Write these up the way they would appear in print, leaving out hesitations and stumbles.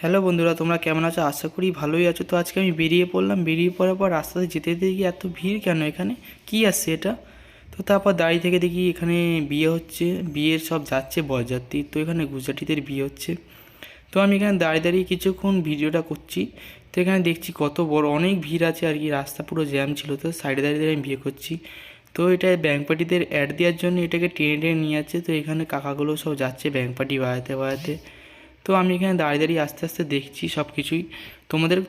Hello বন্ধুরা, তোমরা কেমন আছো? আশা করি ভালোই আছো। তো আজকে আমি বেরিয়ে পড়লাম। বেরিয়ে পড়ার পর রাস্তাতে যেতে যেতে গিয়ে এত ভিড় কেন এখানে, কি আসছে এটা? তো তারপর দাঁড়িয়ে থেকে দেখি এখানে বিয়ে হচ্ছে, বিয়ের সব যাচ্ছে বরযাত্রী। তো এখানে গুজরাটিদের বিয়ে হচ্ছে। তো আমি এখানে দাঁড়িয়ে দাঁড়িয়ে কিছুক্ষণ ভিডিওটা করছি। তো এখানে দেখছি কত বড় অনেক ভিড় আছে আর কি, রাস্তা পুরো জ্যাম ছিল। তো সাইডে দাঁড়িয়ে দাঁড়িয়ে আমি বিয়ে করছি। তো এটা ব্যাঙ্ক পার্টিদের অ্যাড দেওয়ার জন্য এটাকে টেনে টেনে নিয়ে যাচ্ছে। তো এখানে কাকাগুলো সব যাচ্ছে ব্যাঙ্ক পার্টি বাড়াতে বাড়াতে। তো আমি এখানে দাঁড়িয়ে দাঁড়িয়ে আস্তে আস্তে দেখছি সব কিছুই।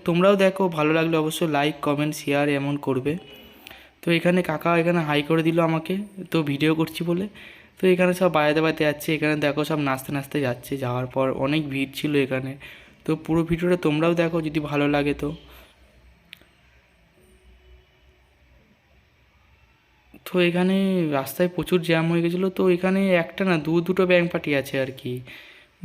তোমরাও দেখো, ভালো লাগলে অবশ্যই লাইক কমেন্ট শেয়ার এমন করবে। তো এখানে কাকা এখানে হাই করে দিল আমাকে, তো ভিডিও করছি বলে। তো এখানে সব বাজাতে বাজাতে যাচ্ছে, এখানে দেখো সব নাচতে নাচতে যাচ্ছে। যাওয়ার পর অনেক ভিড় ছিল এখানে। তো পুরো ভিডিওটা তোমরাও দেখো যদি ভালো লাগে। তো তো এখানে রাস্তায় প্রচুর জ্যাম হয়ে গেছিলো। তো এখানে একটা না দুটো ব্যাঙ্ক পার্টি আছে আর কি,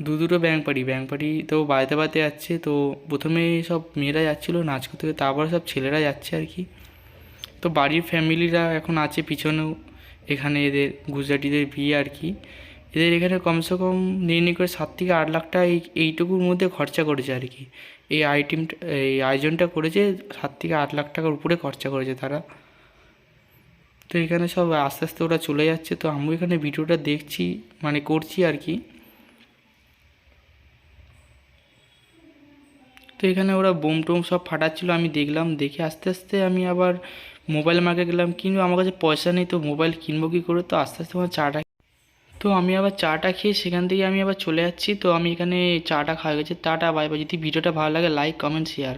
দুটো ব্যাঙ্ক পার্টি তো বাড়িতে বাড়িতে যাচ্ছে। তো প্রথমে সব মেয়েরা যাচ্ছিলো নাচ করতে, তারপর সব ছেলেরা যাচ্ছে আর কি। তো বাড়ির ফ্যামিলিরা এখন আছে পিছনেও। এখানে এদের গুজরাটিদের বিয়ে আর কি। এদের এখানে কমসে কম নিয়ে করে 7 থেকে 8 লাখ টাকা এইটুকুর মধ্যে খরচা করেছে আর কি। এই আয়োজনটা করেছে, 7 থেকে 8 লাখ টাকার উপরে খরচা করেছে তারা। তো এখানে সব আস্তে আস্তে ওরা চলে যাচ্ছে। তো আমি এখানে ভিডিওটা দেখছি, মানে করছি আর কি। তো এখানে ওরা বোম টোম সব ফাটাচ্ছিলো, আমি দেখলাম। দেখে আস্তে আস্তে আমি আবার মোবাইল মার্কেট গেলাম, কিন্তু আমার কাছে পয়সা নেই। তো মোবাইল কিনবো কী করে? তো আস্তে আস্তে আমার চাটা, তো আমি আবার চাটা খেয়ে সেখান থেকে আমি আবার চলে যাচ্ছি। তো আমি এখানে চাটা খাওয়া গেছে। Tata, bye bye. যদি ভিডিওটা ভালো লাগে লাইক কমেন্ট শেয়ার।